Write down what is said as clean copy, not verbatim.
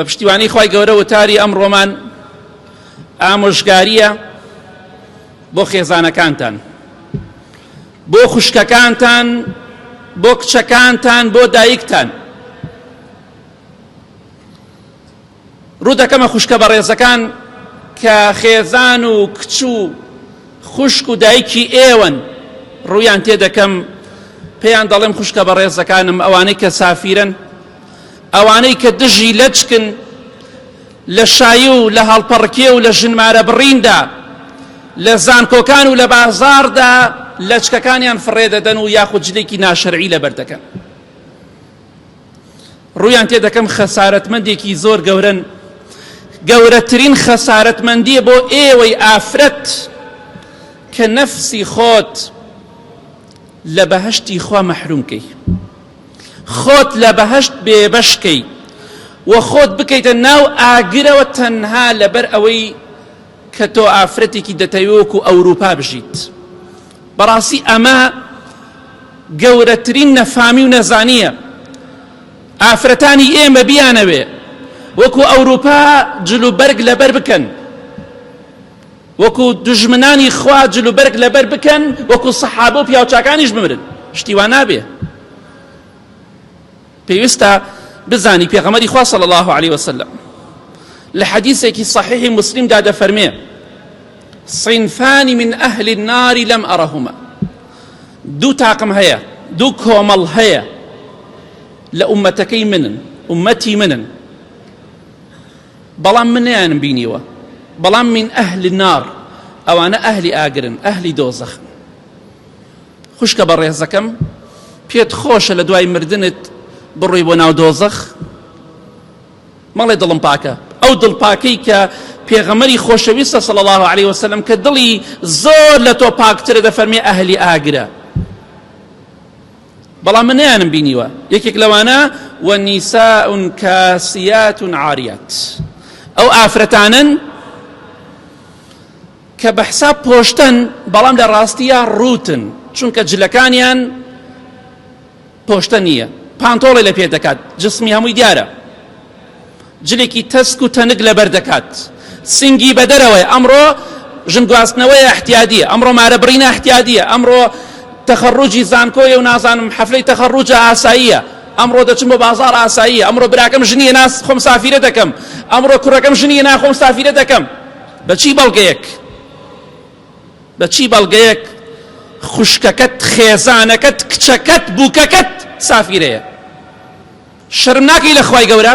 بە پشتیوانی خوای گەورە وتاری ئەمڕۆمان ئامۆژگاریە بۆ خێزانەکانتان، بۆ خوشکەکانتان، بۆ کچەکانتان، بۆ دایکتان. ڕوو دەکەمە خوشکە بەڕێزەکان کە خێزان و کچ و خوشک و دایکی ئێوەن، ڕوویان تێدەکەم پێیان دەڵێم خوشکە بەڕێزەکانم، ئەوانەی کە سافیرن، ئەوانەی کە دژی لەچکن لە شایی و لە هەڵپەڕکێ و لە ژنمارە بڕیندا، لە زانکۆکان و لە بازاردا لەچکەکانیان فڕێدەدەن و یاخود جلێکی ناشەرعی لەبەر دەکەن. ڕوویان تێدەکەم خەسارەتمەندێکی زۆر گەورن، گەورەترین خەسارەتمەندیە بۆ ئێوەی ئافرەت کە نەفسی خۆت لە بەهەشتی خوا مەحرومکەی، خۆت لە بەهەشت بێبەشکەی و خۆت بکەیتە ناو ئاگرەوە تەنها لەبەر ئەوەی کە تۆ ئافرەتێکی دەتەوێت و ئەوروپا بژیت. بەڕاستی ئەمە گەورەترین نەفامی و نەزانیە. ئافرەتانی ئێمە بیانەوێ وەکو ئەوروپا جلوبەرگ لەبەر بکەن، وەکو دژمنانی خوا جلوبەرگ لەبەر بکەن، وەکو سەحابە و پیاوچاکانیش بمرن. شتیوان نابێ. پێویستە بزانی پێغەمبەری خوا صلی الله عليه وسلم لە حەدیثێکی صحیحی مسلمدا دەفەرمێ: صنفان من أهل النار لم أرهما. دوو تاقم هەیە، دوو کۆمەڵ هەیە لە ئومەتەکەی منن، ئومەتی منن، بەڵام من نەیانم بینیوە، بەڵام من ئەهل النار، ئەوانە ئەهلی ئاگرن، ئەهلی دۆزەخن. خوشکە بەڕێزەکەم، پێت خۆشە لە دوای مردنت بڕۆی بۆ ناو دۆزەخ؟ مەڵێ دڵم پاکە. ئەو دڵپاکەی کە پێغەمبەری خۆشەویستە صلی الله عليه وسلم کە دڵی زۆر لە تۆ پاکترە دەفەرمێ ئەهلی ئاگرە، بەڵام من نەیانم بینیوە. یەکێک لەوانە وەنیساء کاسیات عاریات، ئەو ئافرەتانن کە بە حساب پۆشتن بەڵام لە ڕاستیە ڕوتن، چونکە جلەکانیان پۆشتە نییە، پانتۆڵی لە پێ دەکات، جسمی هەمووی دیارە، جلێکی تەسک و تەنگ لەبەر دەکات، سنگی بەدەرەوەی. ئەمڕۆ ژنگواستنەوەی احتیادیە، ئەمڕۆ مارە بڕینە احتیادیە، ئەمڕۆ تەخەڕوجی زانکۆیە و نازانم حەفلەی تەخەڕوجە ئاساییە، ئەمڕۆ دەچم بۆ بازار ئاساییە، ئەمڕۆ براکەم ژنیە ناس خۆم سافیرە دەکەم، ئەمڕۆ کوڕەکەم ژنیە نا خۆم سافیرە دەکەم. بەچی بەڵگەیەک؟ بەچی بەڵگەیەک خوشکەکەت، خێزانەکەت، کچەکەت، بووکەکەت سافیرەیە؟ شەرم ناکەی لە خوای گەورە؟